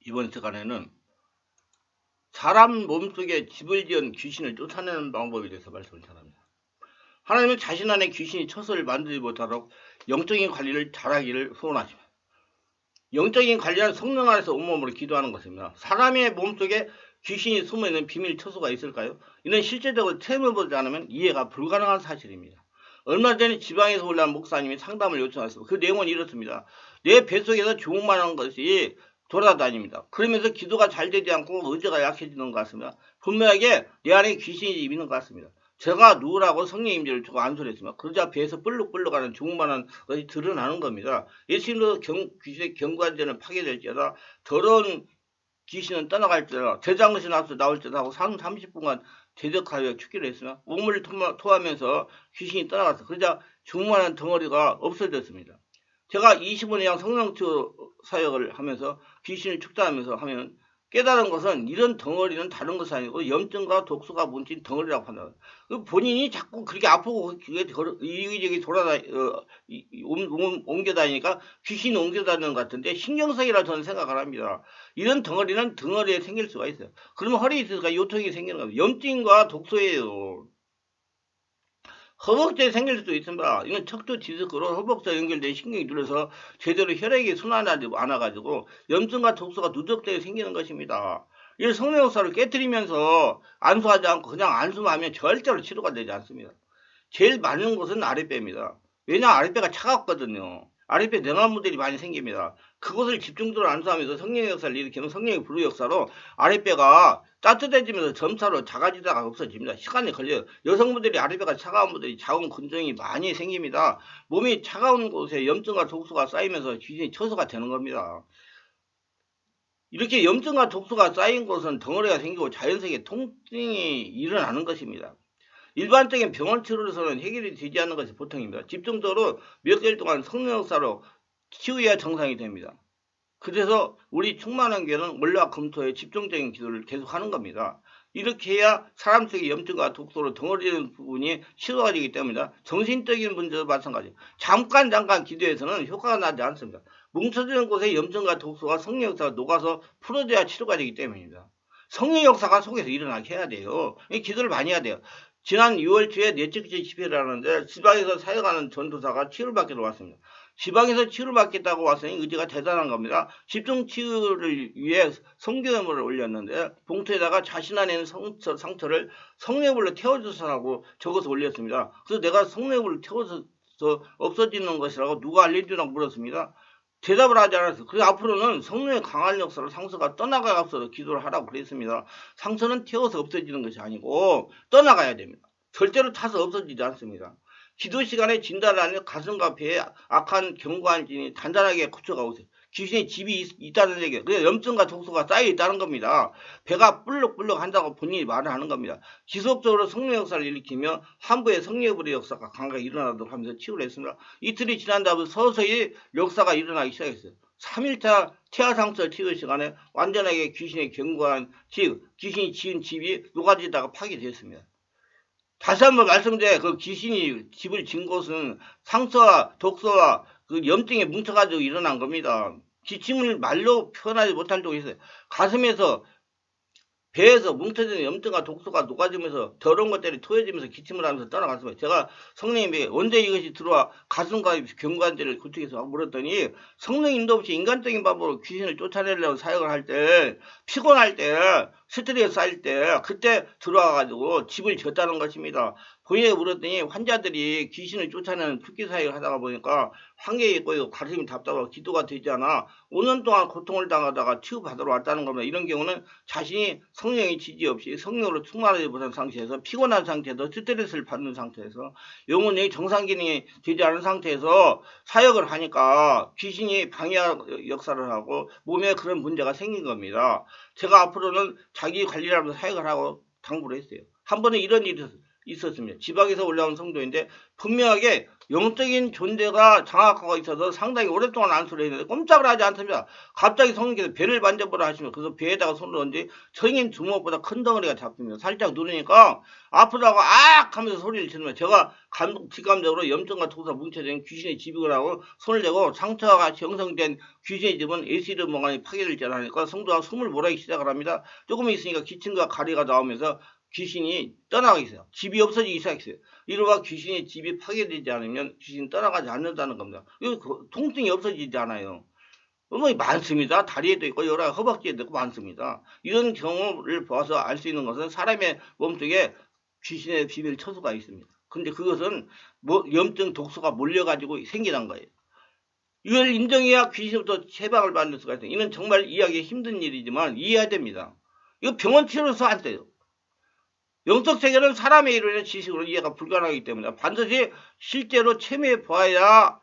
이번 시간에는 사람 몸속에 집을 지은 귀신을 쫓아내는 방법에 대해서 말씀을 전합니다. 하나님은 자신 안에 귀신이 처소를 만들지 못하도록 영적인 관리를 잘하기를 소원하십니다. 영적인 관리는 성령 안에서 온몸으로 기도하는 것입니다. 사람의 몸속에 귀신이 숨어있는 비밀 처소가 있을까요? 이는 실제적으로 체험해보지 않으면 이해가 불가능한 사실입니다. 얼마 전에 지방에서 올라온 목사님이 상담을 요청했습니다. 그 내용은 이렇습니다. 내 뱃속에서 조그만한 것이 돌아다닙니다. 그러면서 기도가 잘 되지 않고 의지가 약해지는 것 같습니다. 분명하게 내 안에 귀신이 있는 것 같습니다. 제가 누구라고 성령 임재를 주고 안수를 했습니다. 그러자 배에서 뿔룩뿔룩하는 조그만한 것이 드러나는 겁니다. 예수님도 귀신의 경관전을 파괴될지어다 더러운 귀신은 떠나갈지어다 대장신 앞서 나올지어다 하고 30분간 대적하여 죽기로 했으나 우물을 토하면서 귀신이 떠나갔어. 그러자 조그만한 덩어리가 없어졌습니다. 제가 25년 성령치유 사역을 하면서 귀신을 축사하면서 하면 깨달은 것은 이런 덩어리는 다른 것이 아니고 염증과 독소가 뭉친 덩어리라고 판다. 본인이 자꾸 그렇게 아프고 이기저기 옮겨다니니까 귀신이 옮겨다니는 것 같은데 신경성이라 저는 생각을 합니다. 이런 덩어리는 덩어리에 생길 수가 있어요. 그러면 허리에 있으니까 요통이 생기는 겁니다. 염증과 독소예요. 허벅지에 생길 수도 있습니다. 이건 척추 디스크로 허벅지에 연결된 신경이 눌려서 제대로 혈액이 순환하지 않아가지고 염증과 독소가 누적되어 생기는 것입니다. 이 성령 역사를 깨뜨리면서 안수하지 않고 그냥 안수만 하면 절대로 치료가 되지 않습니다. 제일 많은 곳은 아랫배입니다. 왜냐 아랫배가 차갑거든요. 아랫배 냉암물들이 많이 생깁니다. 그것을 집중적으로 안수하면서 성령의 역사를 일으키는 성령의 불의 역사로 아랫배가 따뜻해지면서 점차로 작아지다가 없어집니다. 시간이 걸려요. 여성분들이 아랫배가 차가운 분들이 자궁 근종이 많이 생깁니다. 몸이 차가운 곳에 염증과 독소가 쌓이면서 귀신이 처소가 되는 겁니다. 이렇게 염증과 독소가 쌓인 곳은 덩어리가 생기고 자연스럽게 통증이 일어나는 것입니다. 일반적인 병원 치료로서는 해결이 되지 않는 것이 보통입니다. 집중적으로 몇 개월 동안 성령 역사로 치유해야 정상이 됩니다. 그래서 우리 충만한 교회는 월화 금토에 집중적인 기도를 계속하는 겁니다. 이렇게 해야 사람 속의 염증과 독소로 덩어리는 부분이 치료가 되기 때문에 정신적인 문제도 마찬가지예요. 잠깐 기도해서는 효과가 나지 않습니다. 뭉쳐지는 곳에 염증과 독소와 성령 역사가 녹아서 풀어져야 치료가 되기 때문입니다. 성령 역사가 속에서 일어나게 해야 돼요. 기도를 많이 해야 돼요. 지난 6월 초에 넷째 집회를 하는데 지방에서 사역하는 전도사가 치유를 받기로 왔습니다. 지방에서 치유를 받겠다고 왔으니 의지가 대단한 겁니다. 집중 치유를 위해 성교회물을 올렸는데 봉투에다가 자신 안에 있는 상처를 성령불로 태워주소서라고 적어서 올렸습니다. 그래서 내가 성령불로 태워서 없어지는 것이라고 누가 알려주라고 물었습니다. 대답을 하지 않았어요. 그래서 앞으로는 성령의 강한 역사로 상처가 떠나가야 앞서서 기도를 하라고 그랬습니다. 상처는 태워서 없어지는 것이 아니고 떠나가야 됩니다. 절대로 타서 없어지지 않습니다. 기도 시간에 진단을 하는 가슴과 배에 악한 경관진이 단단하게 굳혀가고 있어요. 귀신의 집이 있다는 얘기예요. 그래서 염증과 독소가 쌓여 있다는 겁니다. 배가 불룩불룩 한다고 본인이 말을 하는 겁니다. 지속적으로 성령 역사를 일으키며 환부의 성령의 불의 역사가 강하게 일어나도록 하면서 치유를 했습니다. 이틀이 지난 다음에 서서히 역사가 일어나기 시작했어요. 3일차 태아상처 치유 시간에 완전하게 귀신의 견고한 귀신이 지은 집이 녹아지다가 파괴됐습니다. 다시 한번 말씀드려요. 그 귀신이 집을 진 곳은 상처와 독소와 그 염증에 뭉쳐가지고 일어난 겁니다. 기침을 말로 표현하지 못할 정도 있어요. 가슴에서 배에서 뭉쳐지는 염증과 독소가 녹아지면서 더러운 것들이 토해지면서 기침을 하면서 떠나갔습니다. 제가 성령님에게 언제 이것이 들어와 가슴과 경관들을 그쪽에서 물었더니 성령 인도 없이 인간적인 방법으로 귀신을 쫓아내려고 사역을 할 때 피곤할 때 스트레스 쌓일 때 그때 들어와가지고 집을 졌다는 것입니다. 본인에게 물었더니 환자들이 귀신을 쫓아내는 특기 사역을 하다가 보니까 환경에 꼬이고 가슴이 답답하고 기도가 되지 않아 5년 동안 고통을 당하다가 치유받으러 왔다는 겁니다. 이런 경우는 자신이 성령의 지지 없이 성령으로 충만하지 못한 상태에서 피곤한 상태에서 스트레스를 받는 상태에서 영혼이 정상 기능이 되지 않은 상태에서 사역을 하니까 귀신이 방해 역사를 하고 몸에 그런 문제가 생긴 겁니다. 제가 앞으로는 자기 관리를 하면서 사역을 하고 당부를 했어요. 한 번은 이런 일이 있었어요. 있었습니다. 지방에서 올라온 성도인데 분명하게 영적인 존재가 장악하고 있어서 상당히 오랫동안 안수를 했는데 꼼짝을 하지 않습니다. 갑자기 성령께서 배를 만져보라 하시면 그래서 배에다가 손을 얹지 성인 주먹보다 큰 덩어리가 잡힙니다. 살짝 누르니까 아프다고 악 하면서 소리를 지르면 제가 직감적으로 염증과 독소가 뭉쳐진 귀신의 집이라고 손을 대고 상처가 같이 형성된 귀신의 집은 에시드 몽환이 파괴될 줄 아니까 성도가 숨을 몰아기 시작을 합니다. 조금 있으니까 기침과 가리가 나오면서 귀신이 떠나가기 있어요. 집이 없어지기 시작했어요. 이러다 귀신의 집이 파괴되지 않으면 귀신이 떠나가지 않는다는 겁니다. 이거 통증이 없어지지 않아요. 뭐 많습니다. 다리에도 있고 여러 허벅지에도 있고 많습니다. 이런 경험을 보아서 알 수 있는 것은 사람의 몸속에 귀신의 비밀 처수가 있습니다. 근데 그것은 염증 독소가 몰려가지고 생기는 거예요. 이걸 인정해야 귀신부터 해방을 받을 수가 있어요. 이는 정말 이해하기 힘든 일이지만 이해해야 됩니다. 이거 병원 치료로서 안 돼요. 영적 세계는 사람의 이론의 지식으로 이해가 불가능하기 때문에 반드시 실제로 체험해 보아야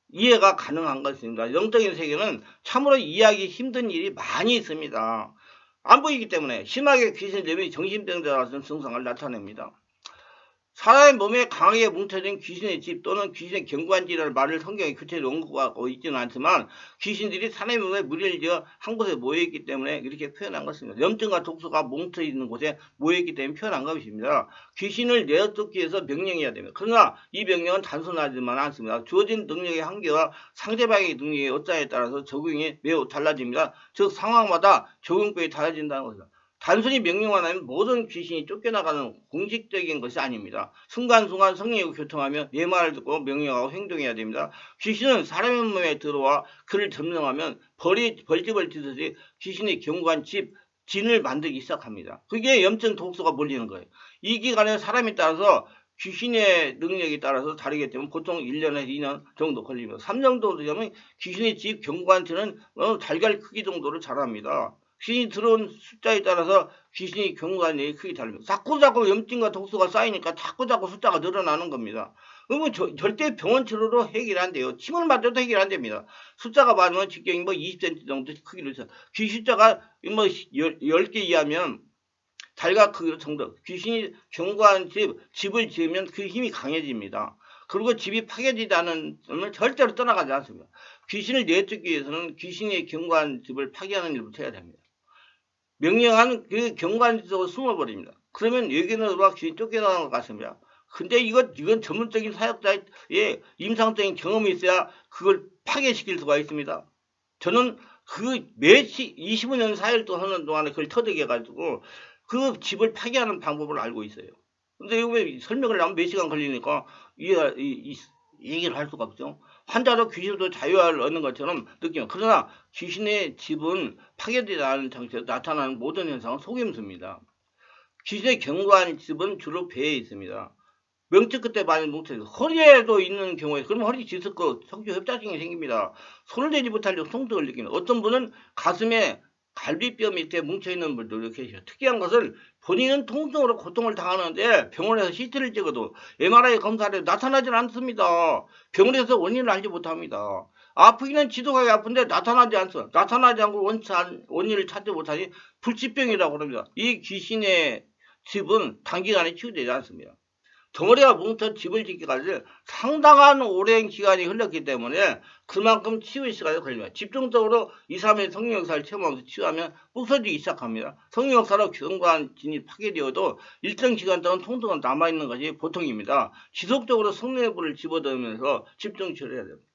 이해가 가능한 것입니다. 영적인 세계는 참으로 이해하기 힘든 일이 많이 있습니다. 안 보이기 때문에 심하게 귀신이 되면 정신병자 같은 증상을 나타냅니다. 사람의 몸에 강하게 뭉쳐진 귀신의 집 또는 귀신의 경관지라는 말을 성경에 구체적으로 언급하고 있지는 않지만 귀신들이 사람의 몸에 무리를 지어 한 곳에 모여있기 때문에 이렇게 표현한 것입니다. 염증과 독소가 뭉쳐있는 곳에 모여있기 때문에 표현한 것입니다. 귀신을 내어쫓기 위해서 명령해야 됩니다. 그러나 이 명령은 단순하지만 않습니다. 주어진 능력의 한계와 상대방의 능력의 어짜에 따라서 적용이 매우 달라집니다. 즉 상황마다 적용법이 달라진다는 것입니다. 단순히 명령만 하면 모든 귀신이 쫓겨나가는 공식적인 것이 아닙니다. 순간순간 성령과 교통하며 내 말을 듣고 명령하고 행동해야 됩니다. 귀신은 사람의 몸에 들어와 그를 점령하면 벌집을 짓듯이 귀신의 견고한 진을 만들기 시작합니다. 그게 염증 독소가 몰리는 거예요. 이 기간에 사람에 따라서 귀신의 능력에 따라서 다르기 때문에 보통 1년에서 2년 정도 걸립니다. 3년 정도 되면 귀신의 집 견고한 진은 달걀 크기 정도로 자랍니다. 귀신이 들어온 숫자에 따라서 귀신이 경과한 얘기 크게 다릅니다. 자꾸자꾸 염증과 독소가 쌓이니까 자꾸자꾸 숫자가 늘어나는 겁니다. 그러면 절대 병원 치료로 해결 안 돼요. 침을 맞아도 해결 안 됩니다. 숫자가 많으면 직경이 20cm 정도 크기로 있어요. 귀신 숫자가 10개 이하면 달걀 크기로 정도. 귀신이 경과한 집을 지으면 그 힘이 강해집니다. 그리고 집이 파괴되지 않으면 절대로 떠나가지 않습니다. 귀신을 내쫓기 위해서는 귀신의 경과한 집을 파괴하는 일부터 해야 됩니다. 명령한 그 경관 속으로 숨어버립니다. 그러면 여기는 귀신 쫓겨나는 것 같습니다. 근데 이건 전문적인 사역자의 임상적인 경험이 있어야 그걸 파괴시킬 수가 있습니다. 저는 그 매시 25년 사역을 하는 동안에 그걸 터득해가지고 그 집을 파괴하는 방법을 알고 있어요. 근데 이거 설명을 하면 몇 시간 걸리니까 얘기를 할 수가 없죠. 환자도 귀신도 자유를 얻는 것처럼 느끼면 그러나 귀신의 집은 파괴되지 않은 상태에서 나타나는 모든 현상은 속임수입니다. 귀신의 견고한 집은 주로 배에 있습니다. 명치 끝에 많이 뭉쳐있어요. 허리에도 있는 경우에 그러면 허리 디스크, 척추 협착증이 생깁니다. 손을 대지 못할 때 통증을 느끼는 어떤 분은 가슴에 갈비뼈 밑에 뭉쳐있는 분들도 계셔요. 특이한 것은 본인은 통증으로 고통을 당하는데 병원에서 CT를 찍어도 MRI 검사를 해도 나타나질 않습니다. 병원에서 원인을 알지 못합니다. 아프기는 지독하게 아픈데 나타나지 않습니다. 나타나지 않고 원인을 찾지 못하니 불치병이라고 합니다. 이 귀신의 집은 단기간에 치유되지 않습니다. 덩어리가 뭉쳐 집을 짓기까지 상당한 오랜 기간이 흘렀기 때문에 그만큼 치유 시간이 걸립니다. 집중적으로 2, 3일 성령 역사를 체험하면서 치유하면 부서지기 시작합니다. 성령 역사로 견고한 진이 파괴되어도 일정 기간 동안 통증은 남아있는 것이 보통입니다. 지속적으로 성령의 불을 집어넣으면서 집중 치료를 해야 됩니다.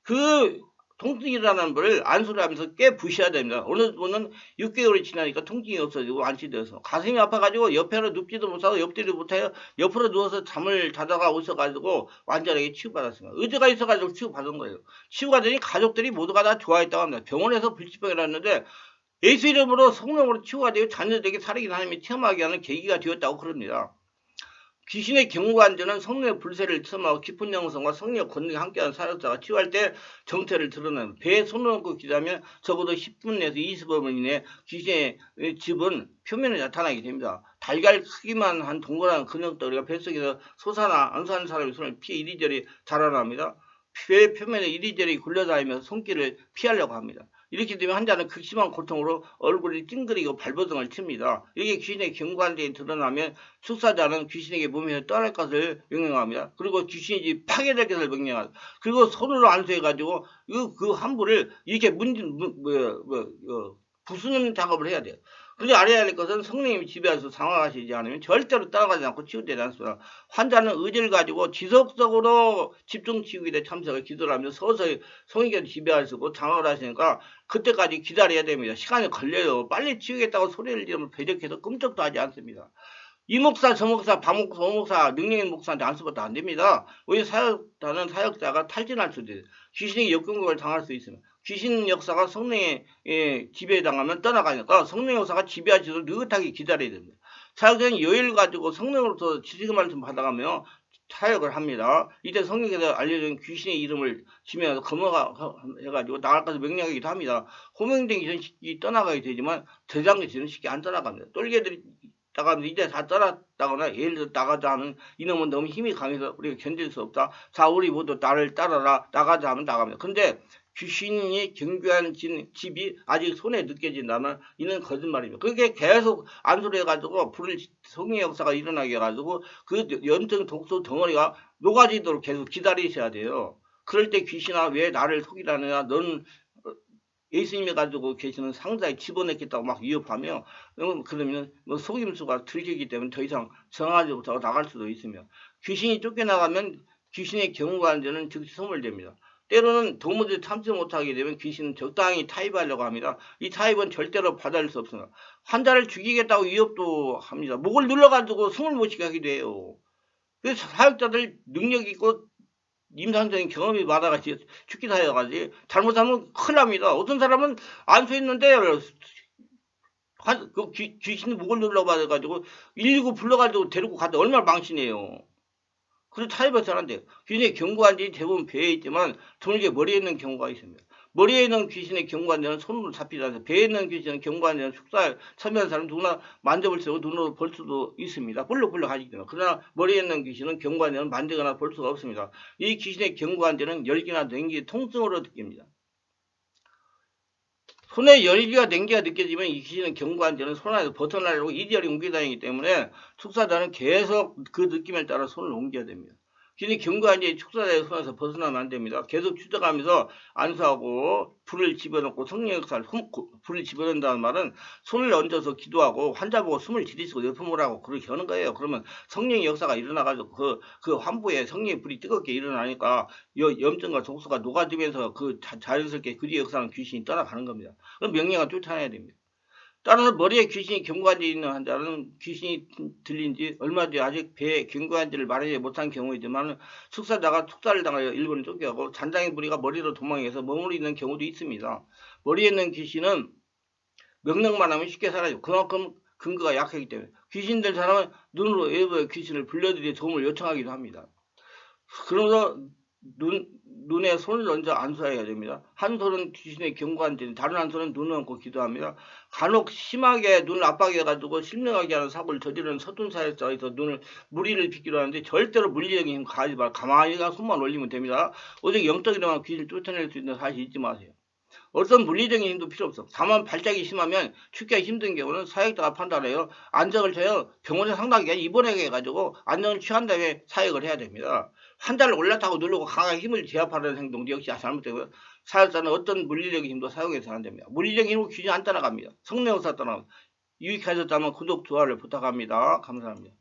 그 통증이라는 걸 안수를 하면서 꽤 부셔야 됩니다. 어느 분은 6개월이 지나니까 통증이 없어지고 완치되어서 가슴이 아파가지고 옆에는 눕지도 못하고 엎드리지도 못해요. 옆으로 누워서 잠을 자다가 오셔가지고 완전하게 치유받았습니다. 의지가 있어가지고 치유받은 거예요. 치유가 되니 가족들이 모두가 다 좋아했다고 합니다. 병원에서 불치병이라는데 예수 이름으로 성령으로 치유가 되어 자녀들에게 살아계신 하나님이 체험하게 하는 계기가 되었다고 그럽니다. 귀신의 경고한자는 성령의 불세를 체험하고 깊은 영성과 성령의 권능이 함께하는 사역자가 치유할 때 정체를 드러내는 배에 손을 얹고 기도하면 적어도 10분에서 20분 이내 귀신의 집은 표면에 나타나게 됩니다. 달걀 크기만 한 동그란 근육덩어리가 뱃속에서 솟아나 안 사는 사람의 손을 피해 이리저리 자라납니다. 배 표면에 이리저리 굴러다니면서 손길을 피하려고 합니다. 이렇게 되면 환자는 극심한 고통으로 얼굴이 찡그리고 발버둥을 칩니다. 이게 귀신의 경관대에 드러나면 축사자는 귀신에게 몸에서 떠날 것을 명령합니다. 그리고 귀신이 집 파괴될 것을 명령합니다. 그리고 손으로 안수해가지고 그 환부를 이렇게 부수는 작업을 해야 돼요. 그런데 알아야 할 것은 성령님이 지배해서 상황하시지 않으면 절대로 따라가지 않고 치유되지 않습니다. 환자는 의지를 가지고 지속적으로 집중치유기대 참석을 기도를 하면서 서서히 성령께서 지배하시고 장악을 하시니까 그때까지 기다려야 됩니다. 시간이 걸려요. 빨리 치우겠다고 소리를 지르면 배적해서 끔찍도 하지 않습니다. 이 목사, 저 목사, 박목사, 오 목사, 능력 있는 목사한테 안 써봐도 안 됩니다. 왜 사역자는 사역자가 탈진할 수도 있어요. 귀신의 역경력을 당할 수 있으면. 귀신 역사가 성령의 지배에 당하면 떠나가니까 성령 역사가 지배하지도 느긋하게 기다려야 됩니다. 사역자는 여유를 가지고 성령으로부터 지식의 말씀 받아가며 사역을 합니다. 이때 성령께서 알려준 귀신의 이름을 지면서 검어해가지고 나갈 것을 명령하기도 합니다. 호명된 귀신은 쉽게 떠나가게 되지만 대장 귀신은 쉽게 안 떠나갑니다. 똘개들이 나가면서 이제 다 떠났다거나 예를 들어 나가자 하는 이놈은 너무 힘이 강해서 우리가 견딜 수 없다. 자, 우리 모두 나를 따라라. 나가자 하면 나갑니다. 근데 귀신이 경계한 집이 아직 손에 느껴진다면 이는 거짓말입니다. 그게 계속 안수를 해가지고 성의 역사가 일어나게 해가지고 그 염증 독소 덩어리가 녹아지도록 계속 기다리셔야 돼요. 그럴 때 귀신아 왜 나를 속이라느냐 너는 예수님이 가지고 계시는 상자에 집어넣겠다고 막 위협하며 그러면 속임수가 들리기 때문에 더 이상 정하지 못하고 나갈 수도 있으며 귀신이 쫓겨나가면 귀신의 경고한자는 즉시 소멸됩니다. 때로는 도무지 참지 못하게 되면 귀신은 적당히 타입하려고 합니다. 이 타입은 절대로 받아들일 수 없습니다. 환자를 죽이겠다고 위협도 합니다. 목을 눌러가지고 숨을 못 쉬게 하기도 해요. 그래서 사역자들 능력 있고 임상적인 경험이 많아가지고 죽기 사여가지 잘못하면 큰일 납니다. 어떤 사람은 안수했는데 귀신 목을 눌러받아가지고 119 불러가지고 데리고 갔다 얼마나 망신해요. 그래서 타협해서 안 돼요. 귀신의 경고한지 대부분 배에 있지만 드물게 머리에 있는 경우가 있습니다. 머리에 있는 귀신의 경고한자는 손으로 잡히지 않아서 배에 있는 귀신의 경고한자는 축사에 참여한 사람 누구나 만져볼 수 있고 눈으로 볼 수도 있습니다. 볼록볼록 하기 때문에. 그러나 머리에 있는 귀신은 경고한자는 만지거나 볼 수가 없습니다. 이 귀신의 경고한자는 열기나 냉기, 통증으로 느낍니다. 손에 열기가 냉기가 느껴지면 이 귀신은 경고한자는 손 안에서 벗어나려고 이리저리 옮겨다니기 때문에 축사자는 계속 그 느낌에 따라 손을 옮겨야 됩니다. 귀신이 경고한자의 축사자의 손에서 벗어나면 안 됩니다. 계속 추적하면서 안수하고 불을 집어넣고 성령 역사를 불을 집어넣는다는 말은 손을 얹어서 기도하고 환자 보고 숨을 들이쉬고 열품을 하고 그렇게 하는 거예요. 그러면 성령의 역사가 일어나가지고 그 환부에 성령의 불이 뜨겁게 일어나니까 염증과 독소가 녹아지면서 그 자연스럽게 그 뒤에 역사는 귀신이 떠나가는 겁니다. 그럼 명령을 쫓아내야 됩니다. 따로는 머리에 귀신이 경고한 데 있는 환자는 귀신이 들린 지 얼마 뒤에 아직 배에 경고한지를 말하지 못한 경우이지만 축사자가 축사를 당하여 일본에 쫓겨가고 잔장의 무리가 머리로 도망해서 머무르는 경우도 있습니다. 머리에 있는 귀신은 명령만 하면 쉽게 사라지고 그만큼 근거가 약하기 때문에 귀신들 사람은 눈으로 외부의 귀신을 불러들이 도움을 요청하기도 합니다. 그러면서 눈에 손을 얹어 안수해야 됩니다. 한 손은 귀신의 경고한지 다른 한 손은 눈을 얹고 기도합니다. 간혹 심하게 눈을 압박해가지고 실명하게 하는 사고를 저지르는 서툰 사역자에서 눈을 무리를 빚기로 하는데 절대로 물리적인 힘 가하지 말고 가만히 손만 올리면 됩니다. 오직 영적이라면 귀신을 쫓아낼 수 있는 사실 잊지 마세요. 어떤 물리적인 힘도 필요 없어. 다만 발작이 심하면 죽기가 힘든 경우는 사역자가 판단해요. 안정을 쳐요. 병원에 상당히 입원하게 해가지고 안정을 취한 다음에 사역을 해야 됩니다. 환자를 올라타고 누르고 강하게 힘을 제압하는 행동도 역시 잘못되고요. 사역자는 어떤 물리적인 힘도 사용해서는 안 됩니다. 물리적인 힘으로 귀신이 안 떠나갑니다. 성령 역사 떠나갑니다. 유익하셨다면 구독, 좋아요를 부탁합니다. 감사합니다.